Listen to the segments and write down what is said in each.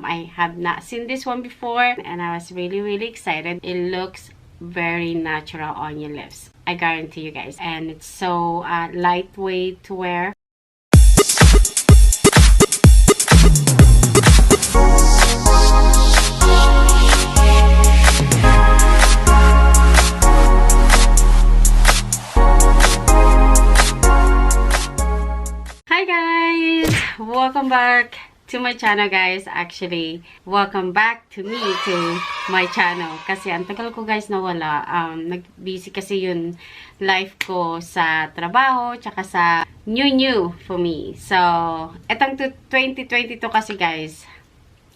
I have not seen this one before, and I was really excited. It looks very natural on your lips, I guarantee you guys, and it's so lightweight to wear. Hi guys, welcome back to my channel, guys. Actually, welcome back to me, to my channel. Kasi ang tagal ko, guys, nawala. Nag-busy kasi yung life ko sa trabaho, tsaka sa new for me. So, etang 2022 kasi, guys,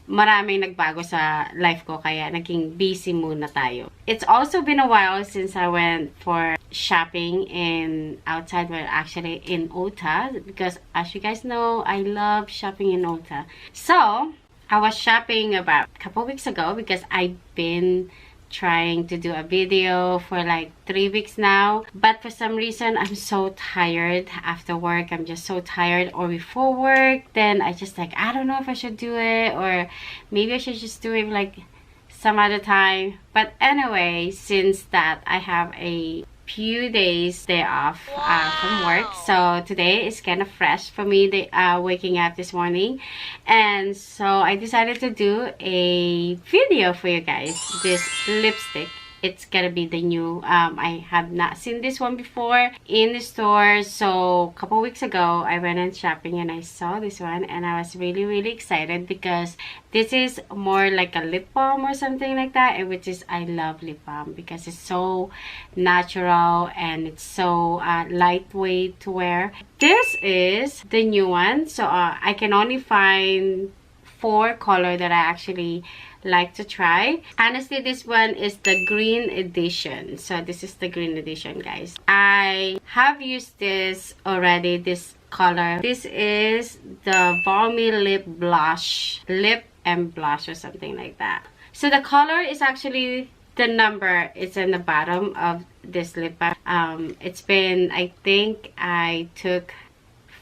maraming nagbago sa life ko, kaya naging busy muna tayo. It's also been a while since I went for shopping in outside, well, actually in Ulta, because as you guys know, I love shopping in Ulta. So I was shopping about a couple weeks ago because I've been trying to do a video for like 3 weeks now, but for some reason I'm so tired after work. I'm just so tired, or before work, then I just like, I don't know if I should do it, or maybe I should just do it like some other time. But anyway, since that I have a few days day off from work, so today is kind of fresh for me, waking up this morning, and so I decided to do a video for you guys. This lipstick, it's gonna be the new, I have not seen this one before in the store. So a couple weeks ago I went and shopping and I saw this one, and I was really excited because this is more like a lip balm or something like that, which is, I love lip balm because it's so natural and it's so lightweight to wear. This is the new one, so I can only find 4 colors that I actually like to try. Honestly, this one is the green edition. So this is the green edition, guys. I have used this already, this color. This is the balmy lip blush, lip and blush or something like that. So the color is actually, the number is in the bottom of this lip balm. It's been, I think I took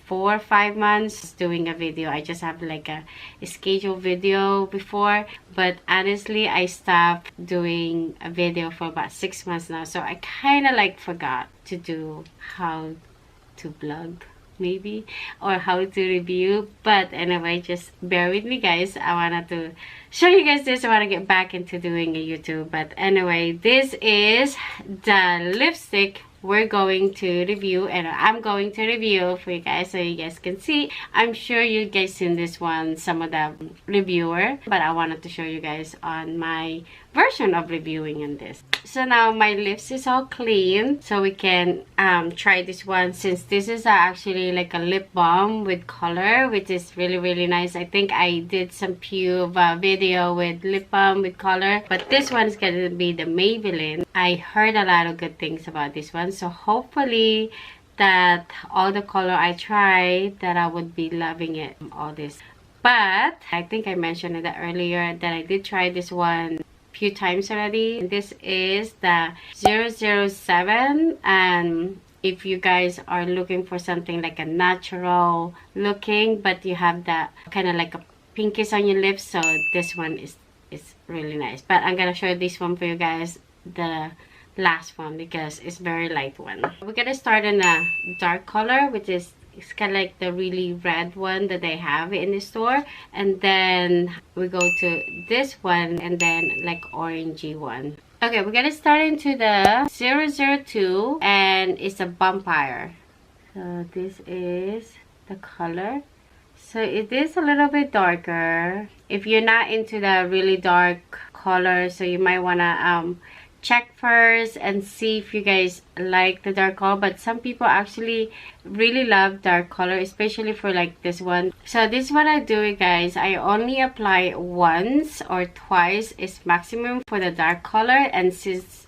4 or 5 months doing a video. I just have like a scheduled video before, but honestly I stopped doing a video for about 6 months now, so I kind of like forgot to do how to vlog maybe, or how to review. But anyway, just bear with me, guys. I wanted to show you guys this. I want to get back into doing a YouTube. But anyway, this is the lipstick we're going to review, and I'm going to review for you guys so you guys can see. I'm sure you guys seen this one, some of the reviewer, but I wanted to show you guys on my version of reviewing in this. So now my lips is all clean, so we can try this one, since this is actually like a lip balm with color, which is really nice. I think I did some few video with lip balm with color, but this one is gonna be the Maybelline. I heard a lot of good things about this one, so hopefully that all the color I try, that I would be loving it, all this. But I think I mentioned it earlier that I did try this one few times already. This is the 007, and if you guys are looking for something like a natural looking, but you have that kind of like a pinkish on your lips, so this one is really nice. But I'm gonna show this one for you guys, the last one, because it's very light one. We're gonna start in a dark color, which is, it's kind of like the really red one that they have in the store, and then we go to this one, and then like orangey one. Okay, we're gonna start into the 002, and it's a vampire. So this is the color. So it is a little bit darker. If you're not into the really dark color, so you might wanna check first and see if you guys like the dark color. But some people actually really love dark color, especially for like this one. So this is what I do, guys. I only apply once or twice is maximum for the dark color, and since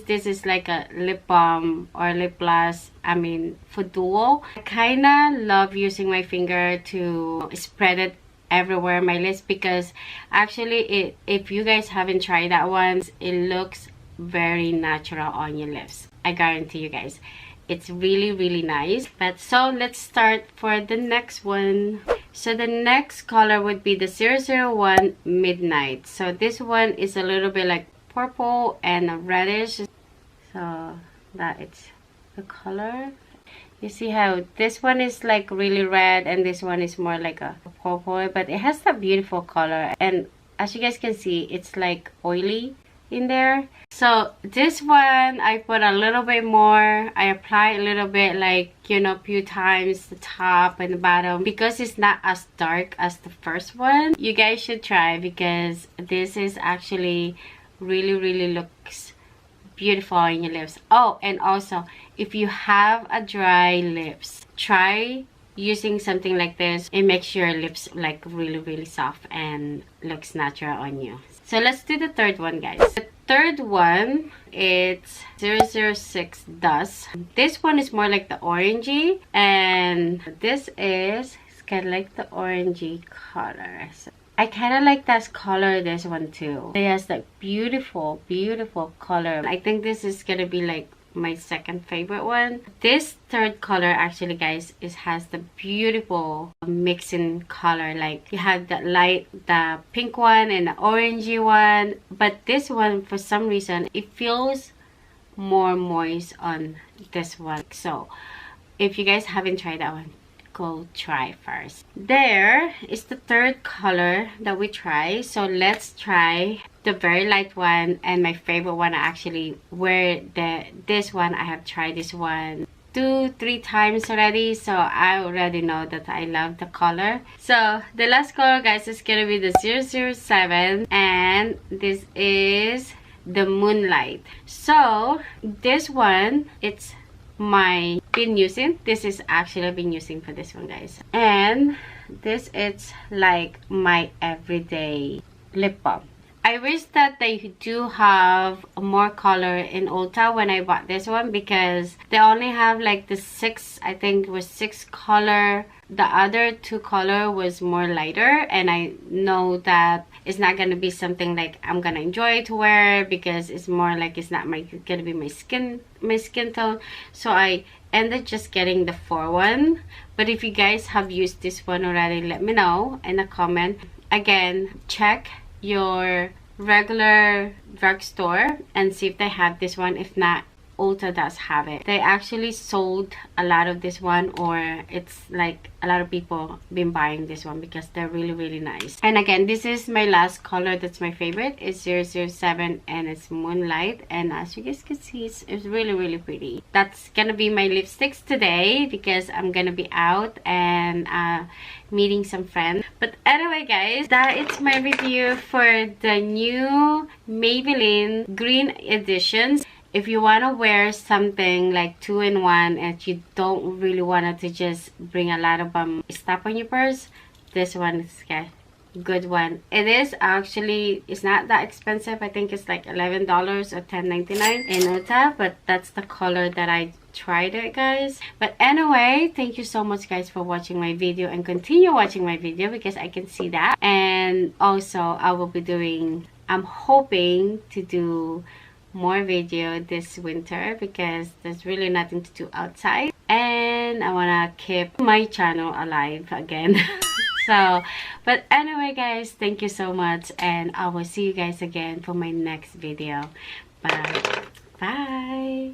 this is like a lip balm or lip gloss, I mean for duo, I kind of love using my finger to spread it everywhere on my lips, because actually if you guys haven't tried that one, it looks very natural on your lips. I guarantee you guys, it's really nice. But so let's start for the next one. So the next color would be the 001 Midnight. So this one is a little bit like purple and reddish. So that it's the color. You see how this one is like really red and this one is more like a purple, but it has a beautiful color. And as you guys can see, it's like oily in there. So this one I put a little bit more. I apply a little bit, like, you know, a few times, the top and the bottom, because it's not as dark as the first one. You guys should try, because this is actually really looks beautiful on your lips. Oh, and also if you have a dry lips, try using something like this. It makes your lips like really soft and looks natural on you. So let's do the third one, guys. The third one, it's 006 Dust. This one is more like the orangey, and this is, it's kind of like the orangey color. So I kind of like that color, this one too. It has like beautiful color. I think this is gonna be like my second favorite one. This third color actually, guys, it has the beautiful mixing color. Like you have the light, the pink one and the orangey one, but this one for some reason it feels more moist on this one. So if you guys haven't tried that one, go try first. There is the third color that we try. So let's try the very light one, and my favorite one. I actually wear this one. I have tried this one 2-3 times already, so I already know that I love the color. So the last color, guys, is gonna be the 007, and this is the Moonlight. So this one, it's been using. This is actually I've been using for this one, guys, and this is like my everyday lip balm. I wish that they do have more color in Ulta when I bought this one, because they only have like the 6, I think it was 6 color. The other 2 color was more lighter, and I know that it's not gonna be something like I'm gonna enjoy to wear, because it's more like it's not gonna be my skin tone. So I ended just getting the 4 one. But if you guys have used this one already, let me know in a comment. Again, check your regular drugstore and see if they have this one. If not, Ulta does have it. They actually sold a lot of this one, or it's like a lot of people been buying this one because they're really nice. And again, this is my last color that's my favorite. It's 007 and it's Moonlight, and as you guys can see, it's really pretty. That's gonna be my lipsticks today, because I'm gonna be out and meeting some friends. But anyway, guys, that is my review for the new Maybelline Green Editions. If you want to wear something like 2-in-1 and you don't really want to just bring a lot of stuff on your purse, this one is a good one. It is actually, it's not that expensive. I think it's like $11 or $10.99 in Ulta, but that's the color that I tried it, guys. But anyway, thank you so much, guys, for watching my video, and continue watching my video, because I can see that. And also I will be doing, I'm hoping to do more video this winter, because there's really nothing to do outside, and I want to keep my channel alive again. So, but anyway, guys, thank you so much, and I will see you guys again for my next video. Bye.